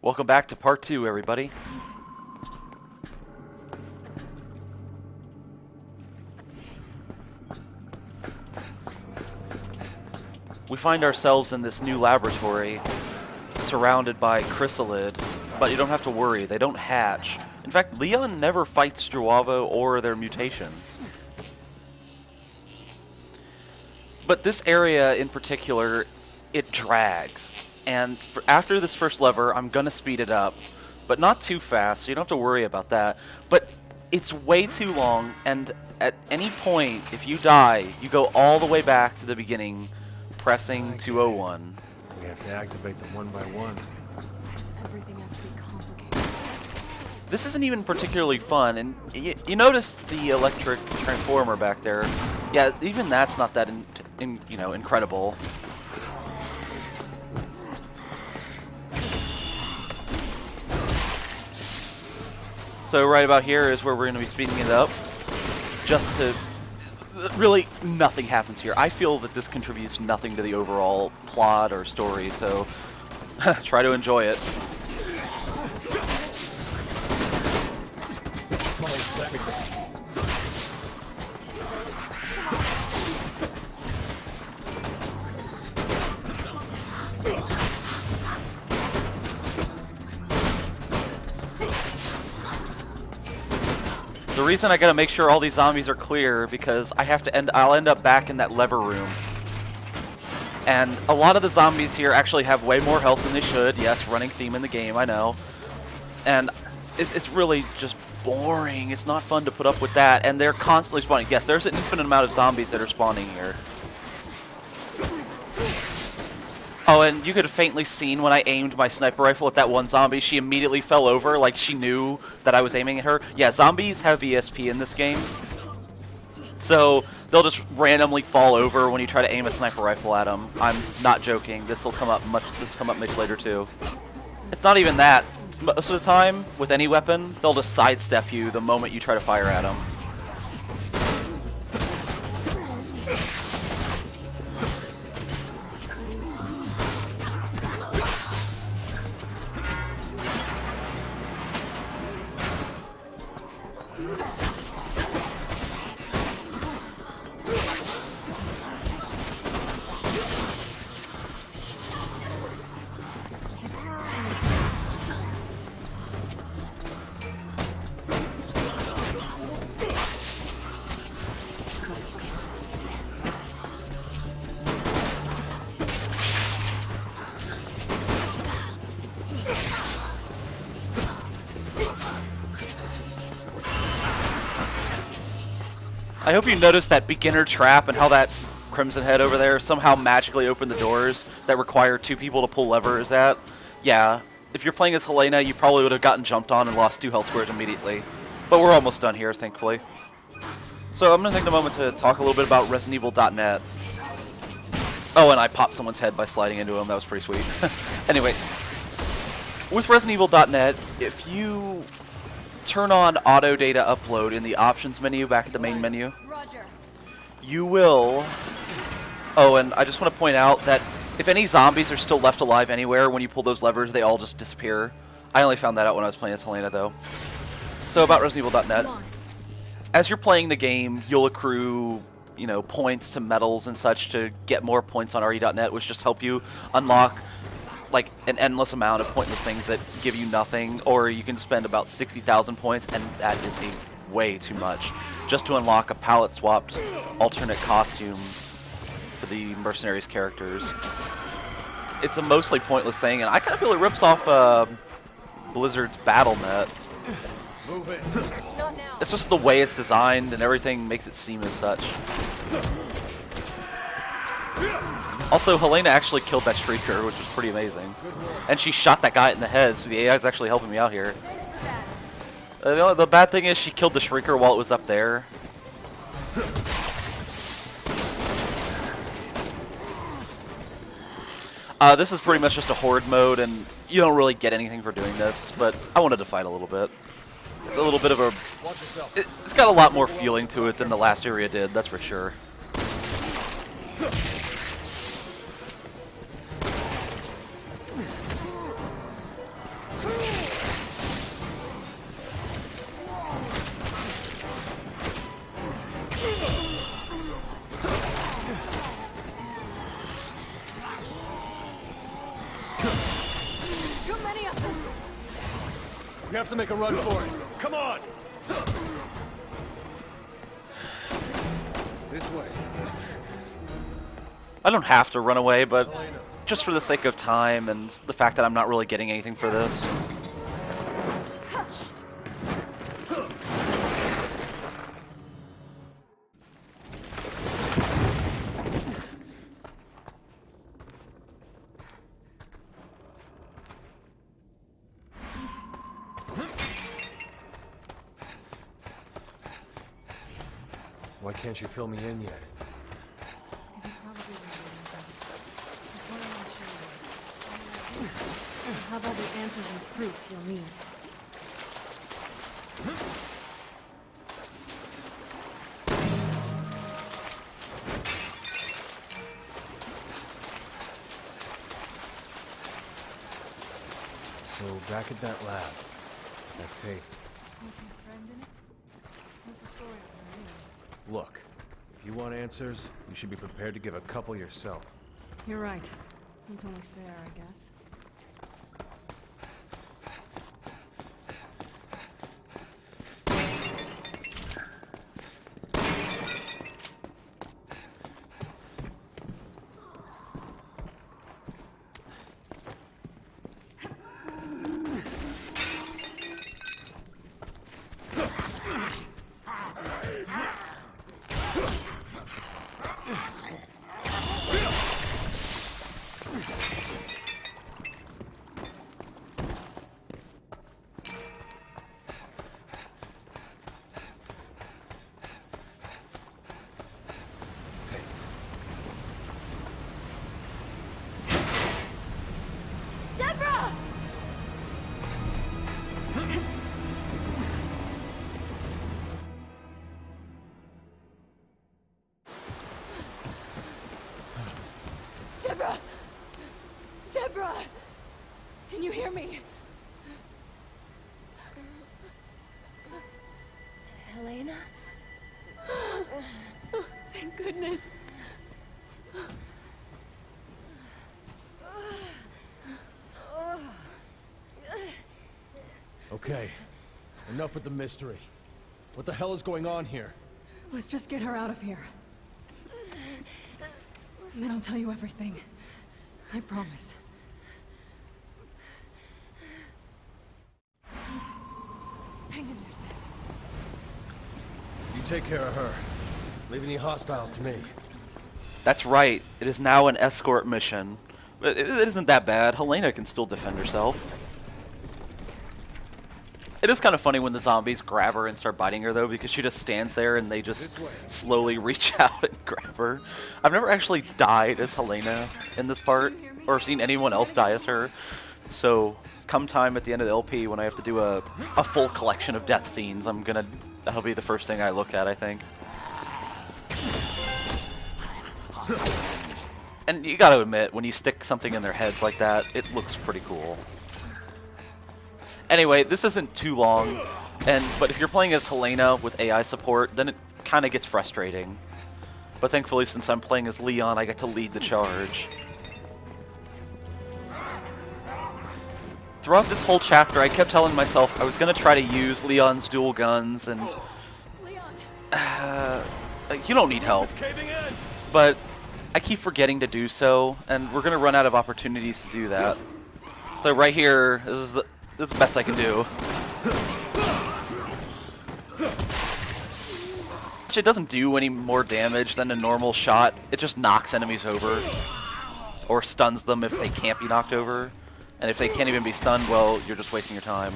Welcome back to part 2, everybody. We find ourselves in this new laboratory, surrounded by chrysalid, but you don't have to worry, they don't hatch. In fact, Leon never fights Druavo or their mutations. But this area in particular, it drags. And after this first lever, I'm going to speed it up. But not too fast, so you don't have to worry about that. But it's way too long, and at any point, if you die, you go all the way back to the beginning, pressing 201. We have to activate them one by one. Does everything have to be complicated? This isn't even particularly fun, and you notice the electric transformer back there. Yeah, even that's not that incredible. So right about here is where we're going to be speeding it up, just to... Really, nothing happens here. I feel that this contributes nothing to the overall plot or story, so try to enjoy it. The reason I gotta make sure all these zombies are clear because I'll end up back in that lever room. And a lot of the zombies here actually have way more health than they should. Yes, running theme in the game, I know. And it's really just boring. It's not fun to put up with that. And they're constantly spawning. Yes, there's an infinite amount of zombies that are spawning here. Oh, and you could have faintly seen when I aimed my sniper rifle at that one zombie, she immediately fell over like she knew that I was aiming at her. Yeah, zombies have ESP in this game. So they'll just randomly fall over when you try to aim a sniper rifle at them. I'm not joking. This will come up much later too. It's not even that. Most of the time, with any weapon, they'll just sidestep you the moment you try to fire at them. I hope you noticed that beginner trap and how that Crimson Head over there somehow magically opened the doors that require 2 people to pull levers at. Yeah, if you're playing as Helena, you probably would have gotten jumped on and lost 2 health squares immediately. But we're almost done here, thankfully. So I'm going to take a moment to talk a little bit about ResidentEvil.net. Oh, and I popped someone's head by sliding into him. That was pretty sweet. Anyway, with ResidentEvil.net, if you turn on auto data upload in the options menu back at the main menu, Roger. you will... Oh, and I just want to point out that if any zombies are still left alive anywhere, when you pull those levers, they all just disappear. I only found that out when I was playing as Helena, though. So about ResidentEvil.net, as you're playing the game, you'll accrue, points to medals and such to get more points on RE.net, which just help you unlock like an endless amount of pointless things that give you nothing, or you can spend about 60,000 points, and that is way too much, just to unlock a palette-swapped alternate costume for the Mercenaries characters. It's a mostly pointless thing, and I kind of feel it rips off Blizzard's Battle.net. It's just the way it's designed, and everything makes it seem as such. Also, Helena actually killed that Shrieker, which was pretty amazing. And she shot that guy in the head, so the AI is actually helping me out here. The bad thing is she killed the Shrieker while it was up there. This is pretty much just a horde mode, and you don't really get anything for doing this, but I wanted to fight a little bit. It's a little bit of a... It's got a lot more feeling to it than the last area did, that's for sure. Too many of them! We have to make a run for it. Come on! This way. I don't have to run away, but just for the sake of time and the fact that I'm not really getting anything for this. Why can't you fill me in yet? Because you probably won't do anything. That's what I want to show you. How about the answers and proof you'll need? So, back at that lab. That tape. With your friend in it? What's the story of the Look, if you want answers, you should be prepared to give a couple yourself. You're right. That's only fair, I guess. Deborah! Deborah! Deborah! Can you hear me? Helena? Thank goodness. Okay, enough with the mystery. What the hell is going on here? Let's just get her out of here. And then I'll tell you everything. I promise. Hang in there, sis. You take care of her. Leave any hostiles to me. That's right. It is now an escort mission. But it isn't that bad. Helena can still defend herself. It is kind of funny when the zombies grab her and start biting her, though, because she just stands there and they just slowly reach out and grab her. I've never actually died as Helena in this part, or seen anyone else die as her. So, come time at the end of the LP when I have to do a full collection of death scenes, that'll be the first thing I look at, I think. And you gotta admit, when you stick something in their heads like that, it looks pretty cool. Anyway, this isn't too long, but if you're playing as Helena with AI support, then it kind of gets frustrating. But thankfully, since I'm playing as Leon, I get to lead the charge. Throughout this whole chapter, I kept telling myself I was going to try to use Leon's dual guns, and Leon! you don't need help. But I keep forgetting to do so, and we're going to run out of opportunities to do that. So right here, this is the best I can do. Actually, it doesn't do any more damage than a normal shot. It just knocks enemies over. Or stuns them if they can't be knocked over. And if they can't even be stunned, well, you're just wasting your time.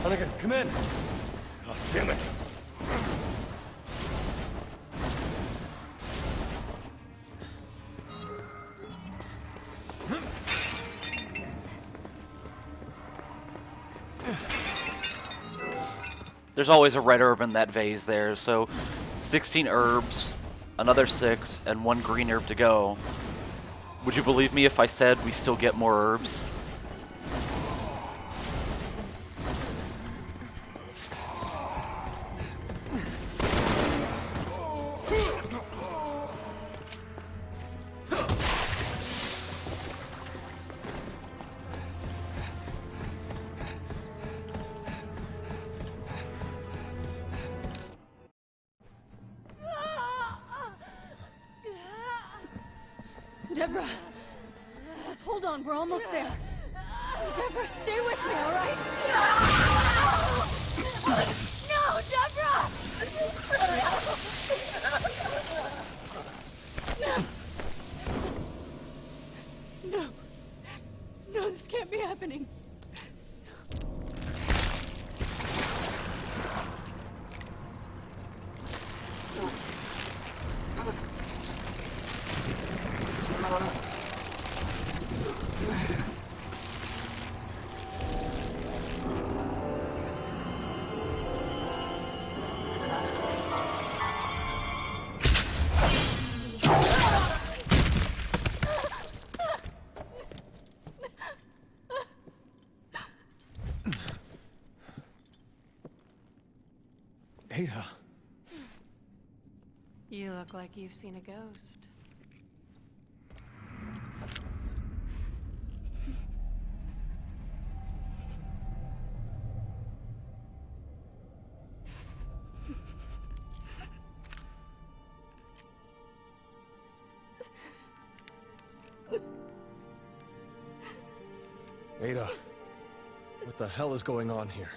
Hunnigan, come in! Oh, damn it! There's always a red herb in that vase there, so 16 herbs, another 6, and 1 green herb to go. Would you believe me if I said we still get more herbs? Deborah, just hold on. We're almost there. Deborah, stay with me, all right? No, Deborah! No. No, this can't be happening. Ada. You look like you've seen a ghost. Ada, what the hell is going on here?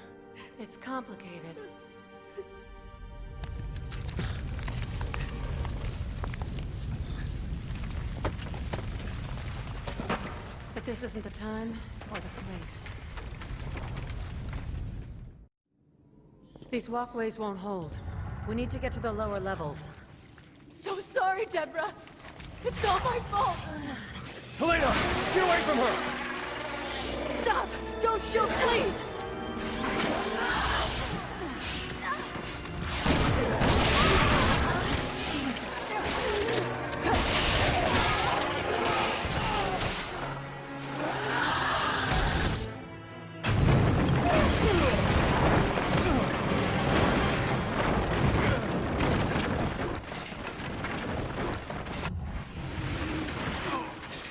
It's complicated. But this isn't the time or the place. These walkways won't hold. We need to get to the lower levels. So sorry, Deborah. It's all my fault. Helena, get away from her! Stop! Don't shoot, please!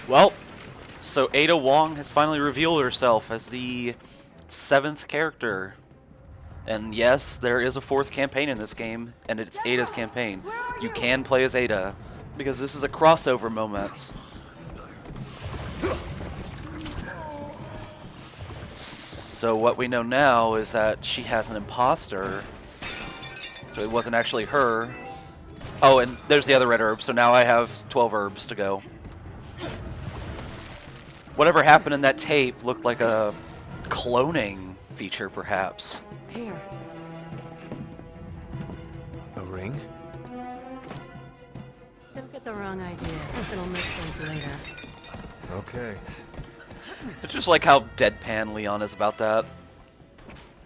Well, so Ada Wong has finally revealed herself as the 7th character. And yes, there is a 4th campaign in this game, and it's Ada's campaign. You can play as Ada, because this is a crossover moment. So what we know now is that she has an imposter. So it wasn't actually her. Oh, and there's the other red herb, so now I have 12 herbs to go. Whatever happened in that tape looked like a cloning feature, perhaps. Here. A ring? Don't get the wrong idea. It'll make sense later. Okay. Hmm. It's just like how deadpan Leon is about that.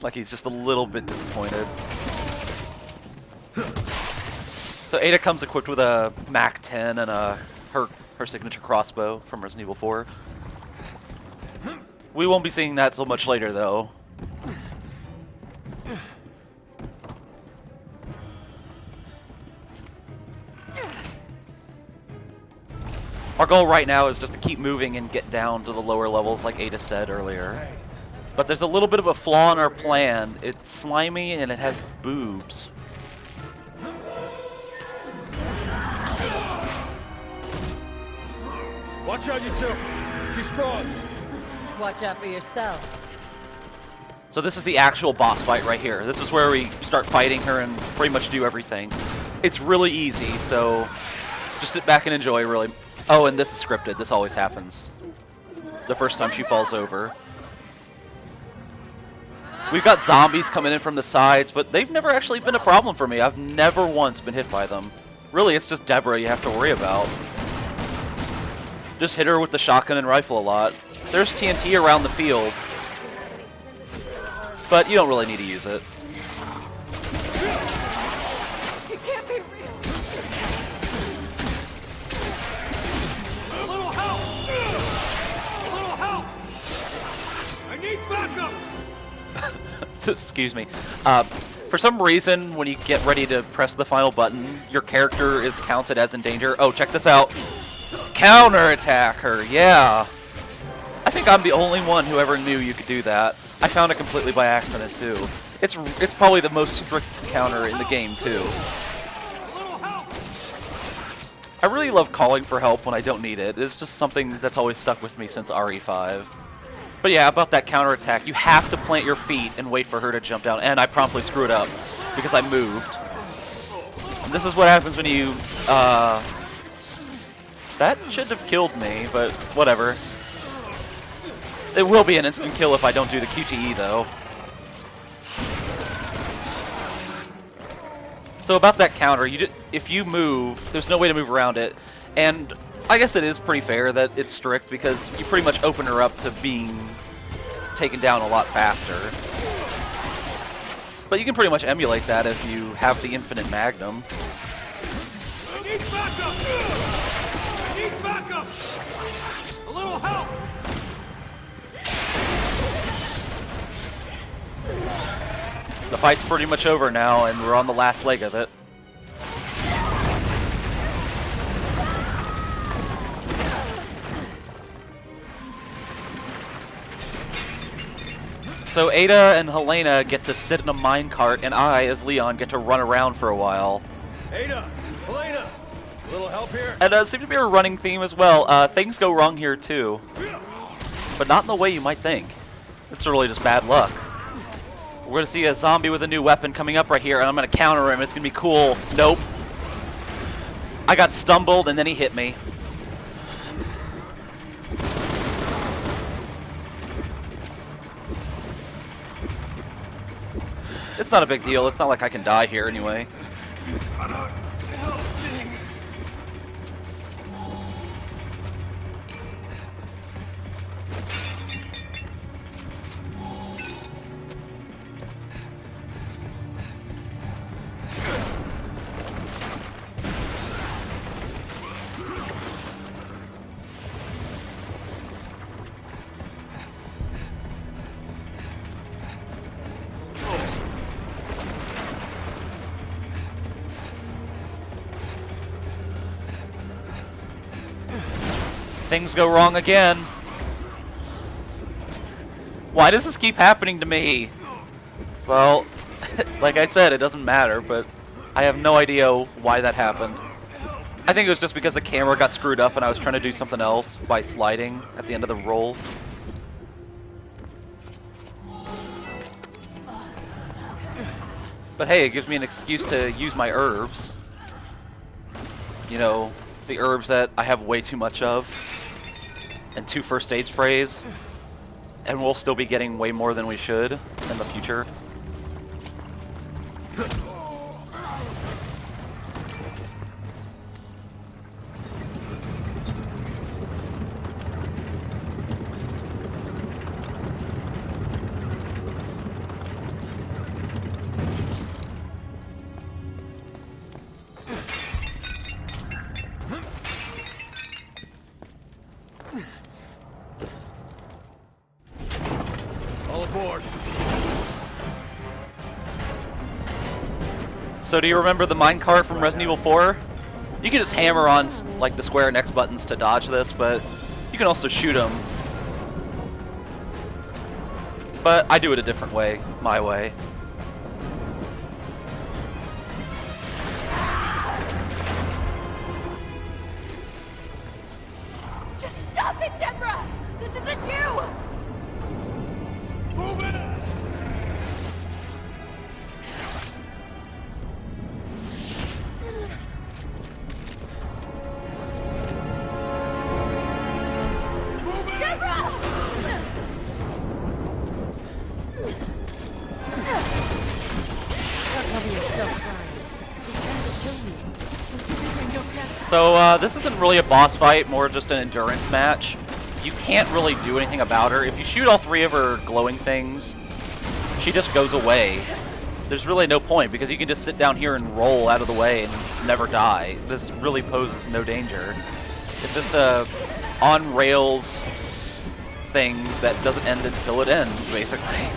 Like he's just a little bit disappointed. So Ada comes equipped with a MAC-10 and her signature crossbow from Resident Evil 4. We won't be seeing that till much later, though. Our goal right now is just to keep moving and get down to the lower levels, like Ada said earlier. But there's a little bit of a flaw in our plan. It's slimy and it has boobs. Watch out, you two! She's strong! Watch out for yourself. So this is the actual boss fight right here. This is where we start fighting her and pretty much do everything. It's really easy, so just sit back and enjoy, really. Oh, and this is scripted. This always happens. The first time she falls over. We've got zombies coming in from the sides, but they've never actually been a problem for me. I've never once been hit by them. Really, it's just Deborah you have to worry about. Just hit her with the shotgun and rifle a lot. There's TNT around the field, but you don't really need to use it. It can't be real. A little help! A little help! I need backup! Excuse me. For some reason, when you get ready to press the final button, your character is counted as in danger. Oh, check this out. Counterattack her, yeah. I think I'm the only one who ever knew you could do that. I found it completely by accident, too. It's probably the most strict counter in the game, too. I really love calling for help when I don't need it. It's just something that's always stuck with me since RE5. But yeah, about that counterattack, you have to plant your feet and wait for her to jump down. And I promptly screwed up because I moved. And this is what happens when you... That shouldn't have killed me, but whatever. It will be an instant kill if I don't do the QTE, though. So about that counter, if you move, there's no way to move around it. And I guess it is pretty fair that it's strict because you pretty much open her up to being taken down a lot faster. But you can pretty much emulate that if you have the infinite magnum. I need backup! I need backup! A little help! The fight's pretty much over now, and we're on the last leg of it. So Ada and Helena get to sit in a minecart, and I, as Leon, get to run around for a while. Ada! Helena! A little help here? And seems to be a running theme as well. Things go wrong here too, but not in the way you might think. It's really just bad luck. We're going to see a zombie with a new weapon coming up right here, and I'm going to counter him. It's going to be cool. Nope. I got stumbled, and then he hit me. It's not a big deal. It's not like I can die here anyway. Things go wrong again. Why does this keep happening to me? Well, like I said, it doesn't matter, but I have no idea why that happened. I think it was just because the camera got screwed up and I was trying to do something else by sliding at the end of the roll. But hey, it gives me an excuse to use my herbs. You know, the herbs that I have way too much of. And 2 first aid sprays. And we'll still be getting way more than we should in the future. All aboard. So do you remember the minecart from Resident Evil 4? You can just hammer on like the square and X buttons to dodge this, but you can also shoot them. But I do it a different way, my way. Just stop it, Deborah! This isn't you! Move it! Deborah! So, this isn't really a boss fight, more just an endurance match. You can't really do anything about her. If you shoot all 3 of her glowing things, she just goes away. There's really no point, because you can just sit down here and roll out of the way and never die. This really poses no danger. It's just a on-rails thing that doesn't end until it ends, basically.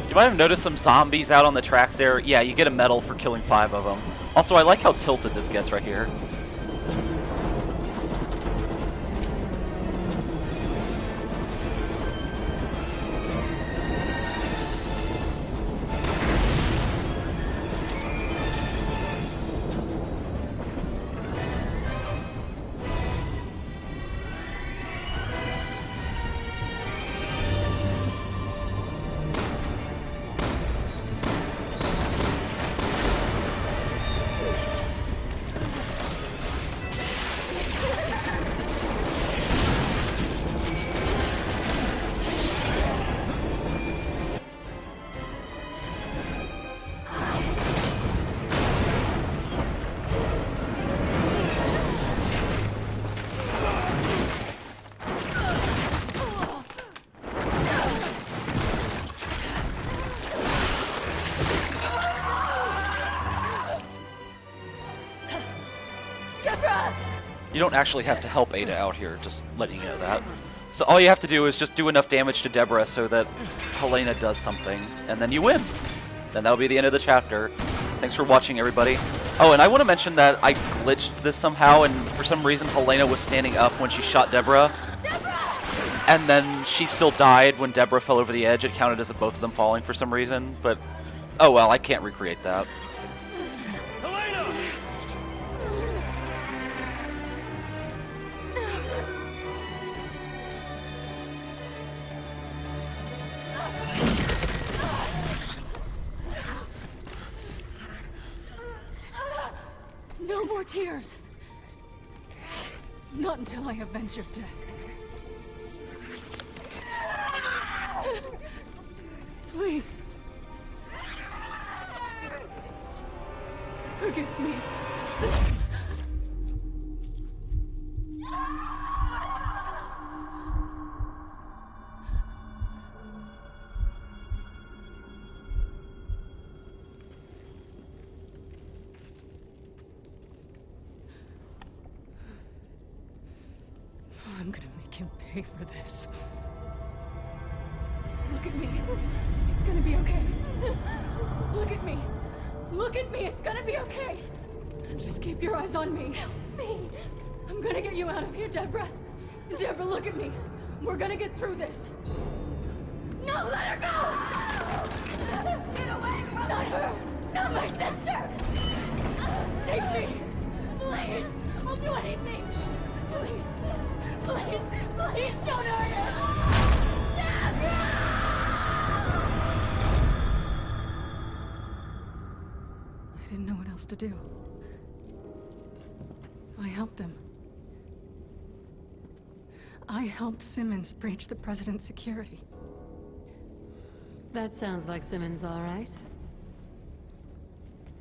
You might have noticed some zombies out on the tracks there. Yeah, you get a medal for killing 5 of them. Also, I like how tilted this gets right here. You don't actually have to help Ada out here, just letting you know that. So all you have to do is just do enough damage to Deborah so that Helena does something, and then you win. Then that'll be the end of the chapter. Thanks for watching, everybody. Oh, and I want to mention that I glitched this somehow, and for some reason Helena was standing up when she shot Deborah. And then she still died when Deborah fell over the edge. It counted as both of them falling for some reason, but oh well, I can't recreate that. No more tears. Not until I avenge your death. Please. Forgive me. I'm gonna make him pay for this. Look at me. It's gonna be okay. Look at me. Look at me. It's gonna be okay. Just keep your eyes on me. Help me. I'm gonna get you out of here, Deborah. Deborah, look at me. We're gonna get through this. No, let her go! Get away from me! Not her! Not my sister! Take me! Please! I'll do anything! Please! Please! Please don't hurt her! Deborah! I didn't know what else to do. So I helped him. I helped Simmons breach the president's security. That sounds like Simmons, all right.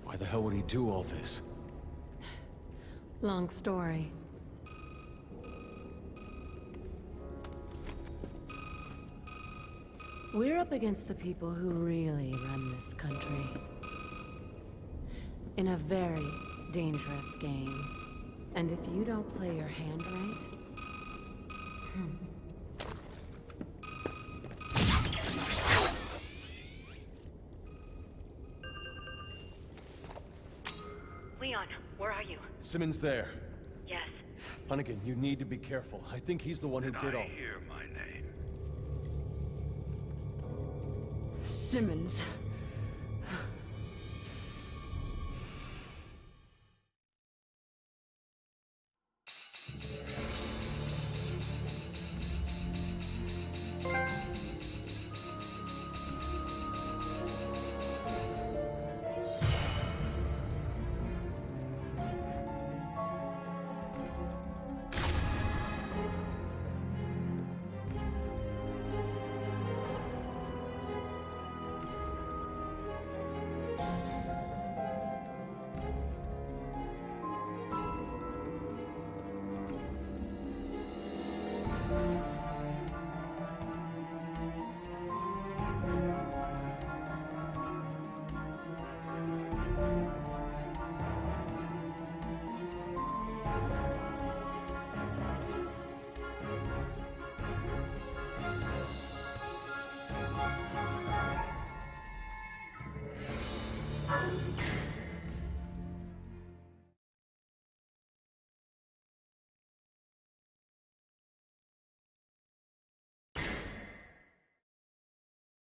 Why the hell would he do all this? Long story. We're up against the people who really run this country. In a very dangerous game. And if you don't play your hand right... Leon, where are you? Simmons there. Yes. Hunnigan, you need to be careful. I think he's the one who did all. Hear my name. Simmons.